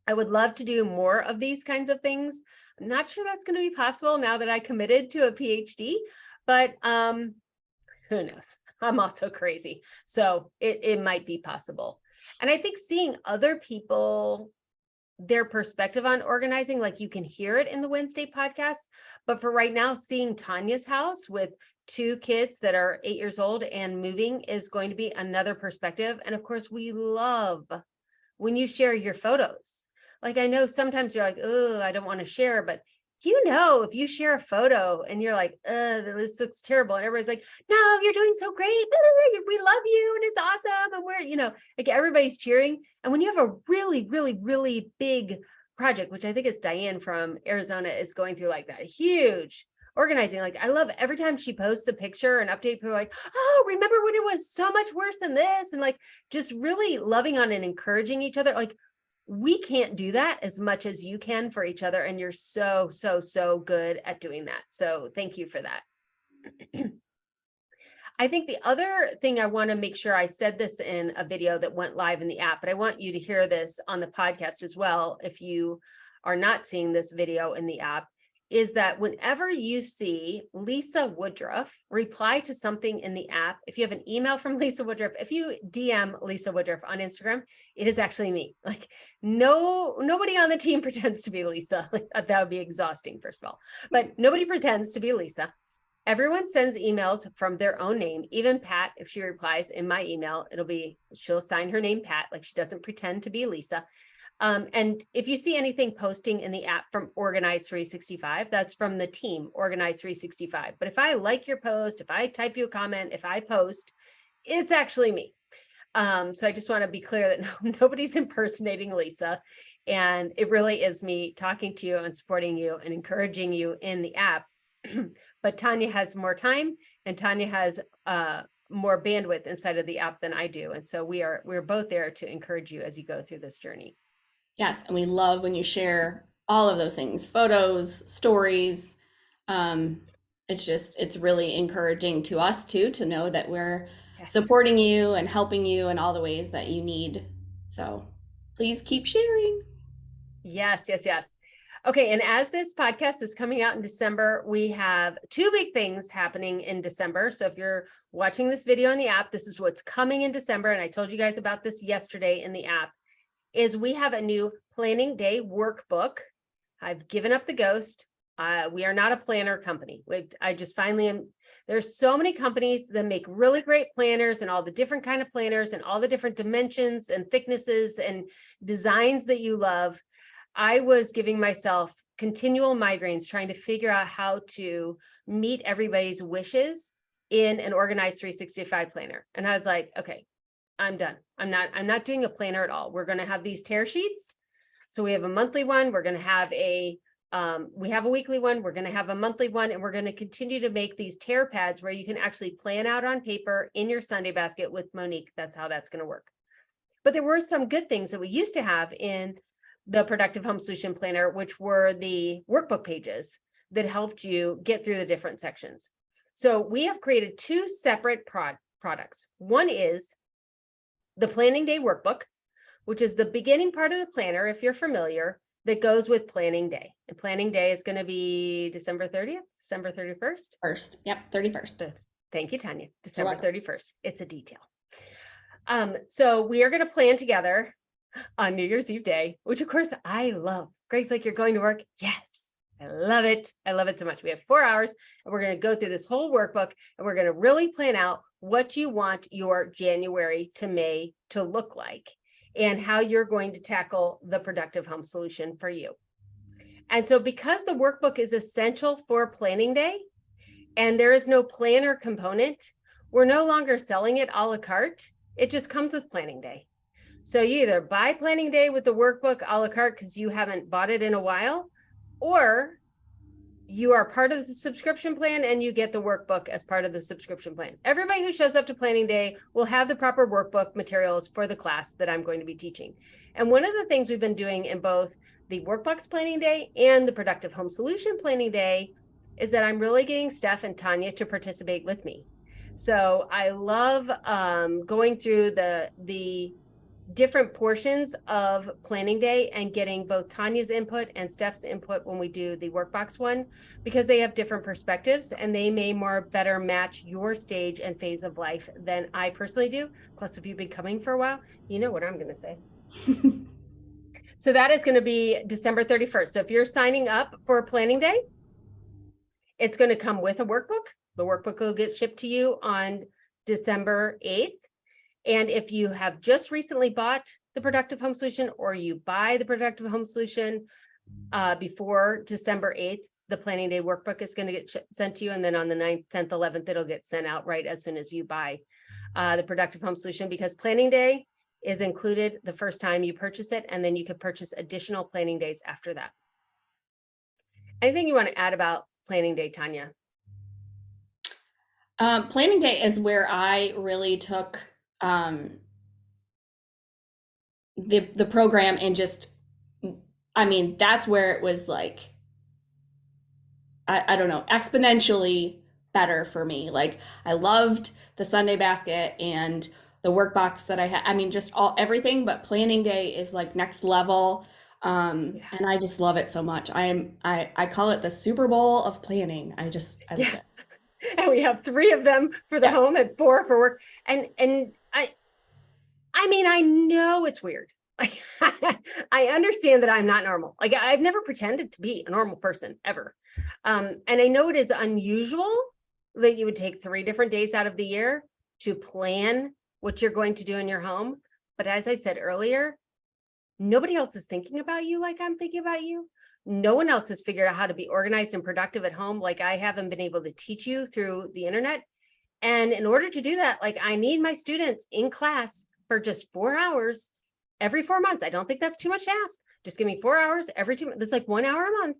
I would love to do more of these kinds of things. I'm not sure that's going to be possible now that I committed to a PhD, but who knows? I'm also crazy. So it might be possible. And I think seeing other people, their perspective on organizing, like you can hear it in the Wednesday podcast. But for right now, seeing Tanya's house with 2 kids that are 8 years old and moving is going to be another perspective. And of course, we love when you share your photos. Like, I know sometimes you're like, oh, I don't want to share, but if you share a photo and you're like, this looks terrible. And everybody's like, no, you're doing so great. We love you. And it's awesome. And we're, like everybody's cheering. And when you have a really, really, really big project, which I think is Diane from Arizona is going through like that huge organizing. Like, I love every time she posts a picture and update, people are like, oh, remember when it was so much worse than this? And like, just really loving on and encouraging each other. Like, we can't do that as much as you can for each other. And you're so, so, so good at doing that. So thank you for that. I think the other thing I want to make sure, I said this in a video that went live in the app, but I want you to hear this on the podcast as well. If you are not seeing this video in the app, is that whenever you see Lisa Woodruff reply to something in the app, if you have an email from Lisa Woodruff, if you DM Lisa Woodruff on Instagram, it is actually me. Like, nobody on the team pretends to be Lisa. Like, that would be exhausting, first of all, but nobody pretends to be Lisa. Everyone sends emails from their own name. Even Pat, if she replies in my email, she'll sign her name Pat, like she doesn't pretend to be Lisa. And if you see anything posting in the app from Organize 365, that's from the team, Organize 365. But if I like your post, if I type you a comment, if I post, it's actually me. So I just want to be clear that nobody's impersonating Lisa. And it really is me talking to you and supporting you and encouraging you in the app. But Tanya has more time and Tanya has more bandwidth inside of the app than I do. And so we're both there to encourage you as you go through this journey. Yes, and we love when you share all of those things, photos, stories. It's really encouraging to us too, to know that we're supporting you and helping you in all the ways that you need. So please keep sharing. Yes, yes, yes. Okay, and as this podcast is coming out in December, we have 2 big things happening in December. So if you're watching this video in the app, this is what's coming in December. And I told you guys about this yesterday in the app. Is we have a new planning day workbook. I've given up the ghost. We are not a planner company. I just finally am. There's so many companies that make really great planners and all the different kind of planners and all the different dimensions and thicknesses and designs that you love. I was giving myself continual migraines trying to figure out how to meet everybody's wishes in an organized 365 planner. And I was like, okay, I'm done. I'm not doing a planner at all. We're going to have these tear sheets. So we have a monthly one. We're going to have we have a weekly one. We're going to have a monthly one, and we're going to continue to make these tear pads where you can actually plan out on paper in your Sunday basket with Monique. That's how that's going to work. But there were some good things that we used to have in the Productive Home Solution Planner, which were the workbook pages that helped you get through the different sections. So we have created 2 separate products. One is the Planning Day Workbook, which is the beginning part of the planner, if you're familiar, that goes with Planning Day. And Planning Day is going to be December 30th, December 31st? First, yep, 31st. Thank you, Tanya. December 31st. It's a detail. So we are going to plan together on New Year's Eve day, which of course I love. Greg's like, you're going to work? Yes. I love it. I love it so much. We have 4 hours and we're going to go through this whole workbook and we're going to really plan out what you want your January to May to look like and how you're going to tackle the productive home solution for you. And so because the workbook is essential for planning day and there is no planner component, we're no longer selling it a la carte. It just comes with planning day. So you either buy planning day with the workbook a la carte because you haven't bought it in a while, or you are part of the subscription plan and you get the workbook as part of the subscription plan. Everybody who shows up to planning day will have the proper workbook materials for the class that I'm going to be teaching. And one of the things we've been doing in both the workbox planning day and the productive home solution planning day is that I'm really getting Steph and Tanya to participate with me. So I love going through the different portions of planning day and getting both Tanya's input and Steph's input when we do the workbox one, because they have different perspectives and they may better match your stage and phase of life than I personally do. Plus, if you've been coming for a while, you know what I'm going to say. So that is going to be December 31st. So if you're signing up for planning day, it's going to come with a workbook. The workbook will get shipped to you on December 8th. And if you have just recently bought the Productive Home Solution, or you buy the Productive Home Solution before December 8th, the planning day workbook is going to get sent to you. And then on the 9th, 10th, 11th, it'll get sent out right as soon as you buy the Productive Home Solution, because planning day is included the first time you purchase it. And then you can purchase additional planning days after that. Anything you want to add about planning day, Tanya? Planning day is where I really took the program and just, I mean, that's where it was like, I don't know, exponentially better for me. Like, I loved the Sunday basket and the workbox that I had. I mean, just everything, but planning day is like next level. And I just love it so much. I call it the Super Bowl of planning. I love it. Yes. And we have 3 of them for the home and 4 for work. And I mean, I know it's weird. Like, I understand that I'm not normal. Like, I've never pretended to be a normal person ever. And I know it is unusual that you would take 3 different days out of the year to plan what you're going to do in your home. But as I said earlier, nobody else is thinking about you like I'm thinking about you. No one else has figured out how to be organized and productive at home like I haven't been able to teach you through the internet. And in order to do that, like, I need my students in class for just 4 hours every 4 months. I don't think that's too much to ask. Just give me 4 hours every 2 months. That's like 1 hour a month.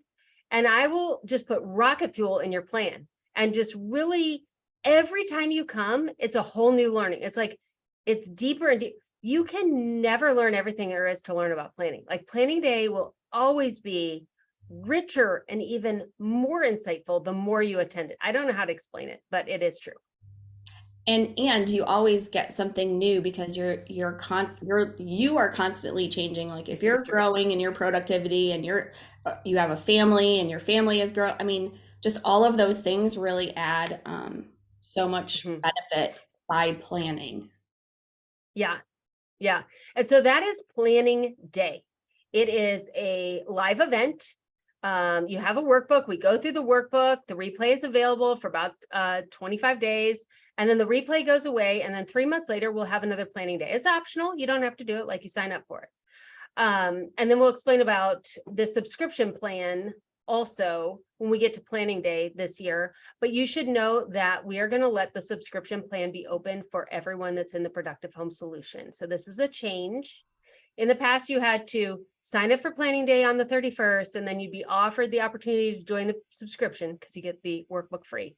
And I will just put rocket fuel in your plan. And just really, every time you come, it's a whole new learning. It's like, it's deeper and deeper. You can never learn everything there is to learn about planning. Like, planning day will always be richer and even more insightful the more you attend it. I don't know how to explain it, but it is true. And you always get something new because you are constantly changing. Like, if you're growing in your productivity and you have a family and your family is growing, I mean, just all of those things really add so much benefit by planning. Yeah. And so that is planning day. It is a live event. You have a workbook. We go through the workbook. The replay is available for about 25 days. And then the replay goes away. And then 3 months later, we'll have another planning day. It's optional. You don't have to do it, like, you sign up for it. And then we'll explain about the subscription plan also when we get to planning day this year. But you should know that we are going to let the subscription plan be open for everyone that's in the Productive Home Solution. So this is a change. In the past, you had to sign up for planning day on the 31st, and then you'd be offered the opportunity to join the subscription because you get the workbook free.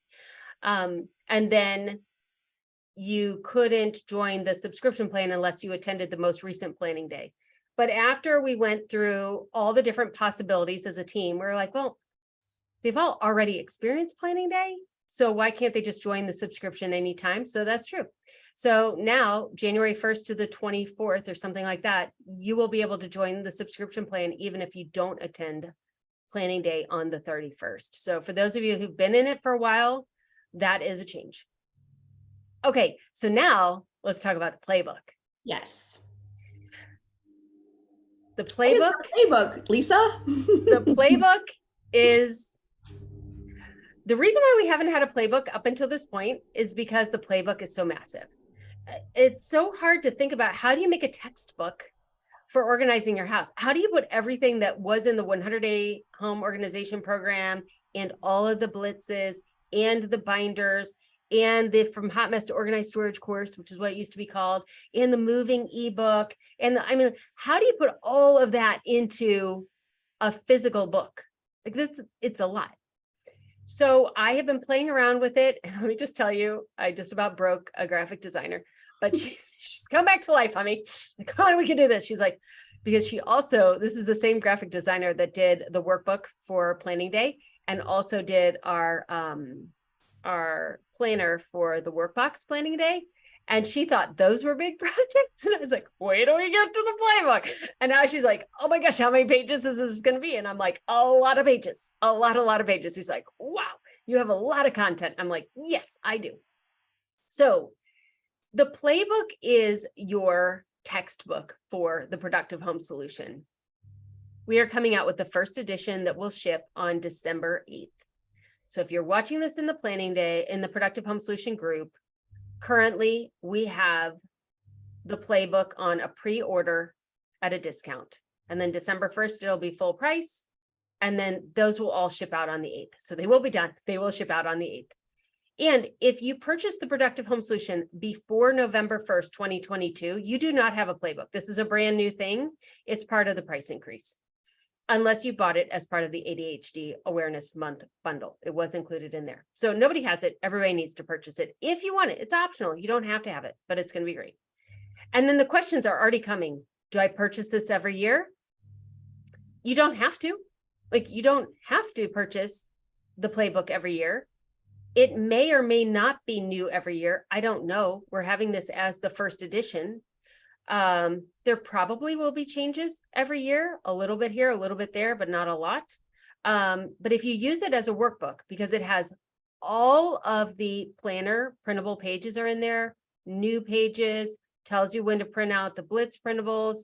And then you couldn't join the subscription plan unless you attended the most recent planning day. But after we went through all the different possibilities as a team, we're like, well, they've all already experienced planning day, so why can't they just join the subscription anytime? So that's true. So now, January 1st to the 24th or something like that, you will be able to join the subscription plan even if you don't attend planning day on the 31st. So for those of you who've been in it for a while, that is a change. Okay, so now let's talk about the playbook. Yes. The playbook. Playbook, Lisa. The playbook is, the reason why we haven't had a playbook up until this point is because the playbook is so massive. It's so hard to think about, how do you make a textbook for organizing your house? How do you put everything that was in the 100-day home organization program and all of the blitzes and the binders and the From Hot Mess to Organized Storage course, which is what it used to be called, and the moving ebook. And I mean, how do you put all of that into a physical book? Like this, it's a lot. So I have been playing around with it. And let me just tell you, I just about broke a graphic designer, but she's come back to life, honey. Like, come on, we can do this. She's like, because she also, this is the same graphic designer that did the workbook for planning day and also did our planner for the workbox planning day. And she thought those were big projects. And I was like, wait till we get to the playbook. And now she's like, oh my gosh, how many pages is this going to be? And I'm like, a lot of pages, a lot of pages. He's like, wow, you have a lot of content. I'm like, yes, I do. So the playbook is your textbook for the productive home solution. We are coming out with the first edition that will ship on December 8th. So if you're watching this in the planning day in the productive home solution group, currently we have the playbook on a pre-order at a discount. And then December 1st, it'll be full price. And then those will all ship out on the 8th. So they will be done. They will ship out on the 8th. And if you purchase the productive home solution before November 1st, 2022, you do not have a playbook. This is a brand new thing. It's part of the price increase. Unless you bought it as part of the ADHD Awareness Month bundle. It was included in there. So nobody has it. Everybody needs to purchase it. If you want it, it's optional. You don't have to have it, but it's going to be great. And then the questions are already coming. Do I purchase this every year? You don't have to. Like, you don't have to purchase the playbook every year. It may or may not be new every year. I don't know. We're having this as the first edition. There probably will be changes every year, a little bit here, a little bit there, but not a lot. But if you use it as a workbook, because it has all of the planner printable pages are in there, new pages, tells you when to print out the Blitz printables.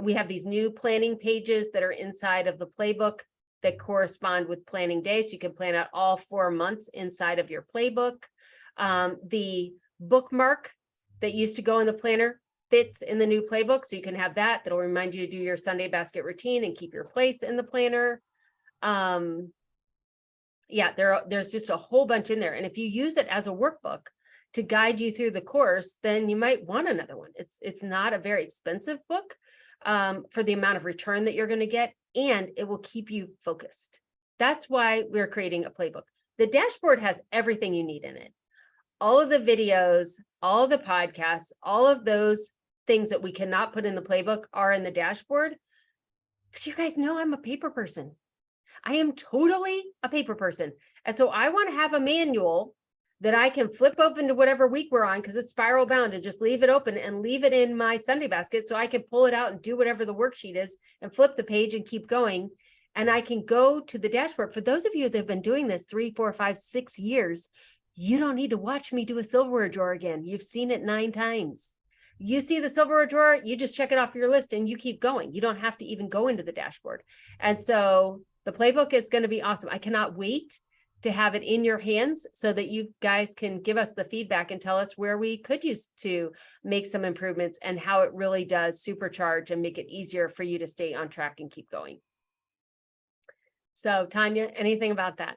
We have these new planning pages that are inside of the playbook that correspond with planning day. So you can plan out all 4 months inside of your playbook. The bookmark that used to go in the planner fits in the new playbook. So you can have that. That'll remind you to do your Sunday basket routine and keep your place in the planner. Yeah, there's just a whole bunch in there. And if you use it as a workbook to guide you through the course, then you might want another one. It's not a very expensive book for the amount of return that you're going to get, and it will keep you focused. That's why we're creating a playbook. The dashboard has everything you need in it. All of the videos, all of the podcasts, all of those things that we cannot put in the playbook are in the dashboard. Because you guys know I'm a paper person. I am totally a paper person. And so I want to have a manual that I can flip open to whatever week we're on, because it's spiral bound, and just leave it open and leave it in my Sunday basket so I can pull it out and do whatever the worksheet is and flip the page and keep going. And I can go to the dashboard. For those of you that have been doing this 3, 4, 5, 6 years, you don't need to watch me do a silverware drawer again. You've seen it 9 times. You see the silverware drawer, you just check it off your list and you keep going. You don't have to even go into the dashboard. And so the playbook is going to be awesome. I cannot wait to have it in your hands so that you guys can give us the feedback and tell us where we could use to make some improvements and how it really does supercharge and make it easier for you to stay on track and keep going. So Tanya, anything about that?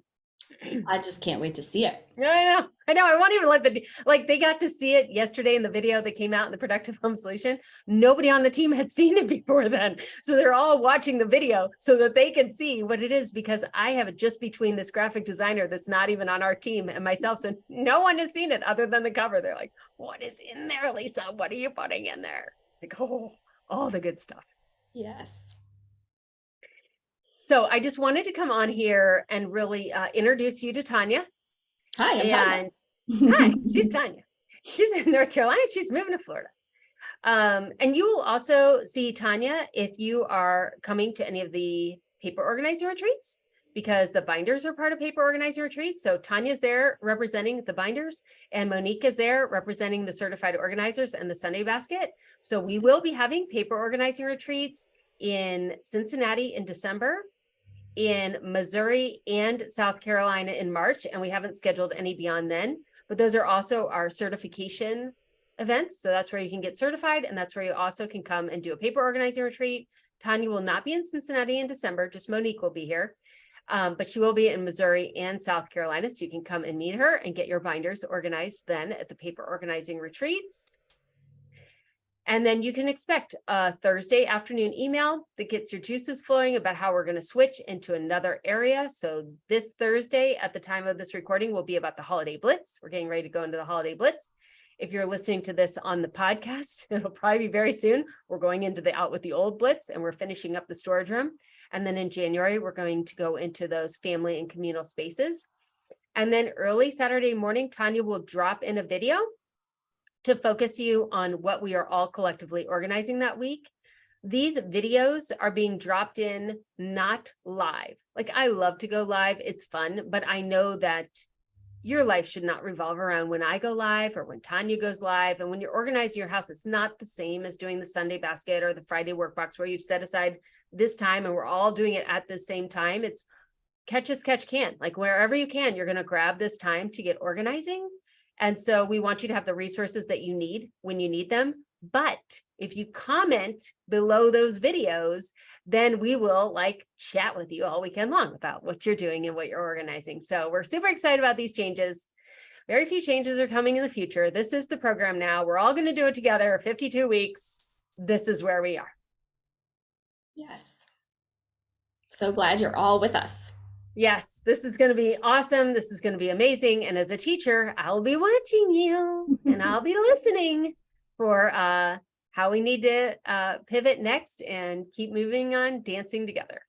I just can't wait to see it. I know. I won't even let they got to see it yesterday in the video that came out in the Productive Home Solution. Nobody on the team had seen it before then. So they're all watching the video so that they can see what it is, because I have it just between this graphic designer that's not even on our team and myself. So no one has seen it other than the cover. They're like, what is in there, Lisa? What are you putting in there? Like, oh, all the good stuff. Yes. So I just wanted to come on here and really introduce you to Tanya. Hi, I'm Tanya. Hi, she's Tanya. She's in North Carolina. She's moving to Florida. And you will also see Tanya if you are coming to any of the paper organizing retreats, because the binders are part of paper organizing retreats. So Tanya's there representing the binders, and Monique is there representing the certified organizers and the Sunday basket. So we will be having paper organizing retreats in Cincinnati in December, in Missouri and South Carolina in March, and we haven't scheduled any beyond then, but those are also our certification events. So that's where you can get certified, and that's where you also can come and do a paper organizing retreat. Tanya will not be in Cincinnati in December, just Monique will be here, but she will be in Missouri and South Carolina, so you can come and meet her and get your binders organized then at the paper organizing retreats. And then you can expect a Thursday afternoon email that gets your juices flowing about how we're going to switch into another area. So this Thursday at the time of this recording will be about the Holiday Blitz. We're getting ready to go into the Holiday Blitz. If you're listening to this on the podcast, it'll probably be very soon. We're going into the Out with the Old Blitz, and we're finishing up the storage room. And then in January, we're going to go into those family and communal spaces. And then early Saturday morning, Tanya will drop in a video to focus you on what we are all collectively organizing that week. These videos are being dropped in, not live. Like, I love to go live, it's fun, but I know that your life should not revolve around when I go live or when Tanya goes live. And when you're organizing your house, it's not the same as doing the Sunday basket or the Friday workbox where you've set aside this time and we're all doing it at the same time. It's catch as catch can. Like, wherever you can, you're going to grab this time to get organizing. And so we want you to have the resources that you need when you need them. But if you comment below those videos, then we will chat with you all weekend long about what you're doing and what you're organizing. So we're super excited about these changes. Very few changes are coming in the future. This is the program now. We're all going to do it together, 52 weeks. This is where we are. Yes. So glad you're all with us. Yes, this is going to be awesome. This is going to be amazing. And as a teacher, I'll be watching you and I'll be listening for how we need to pivot next and keep moving on dancing together.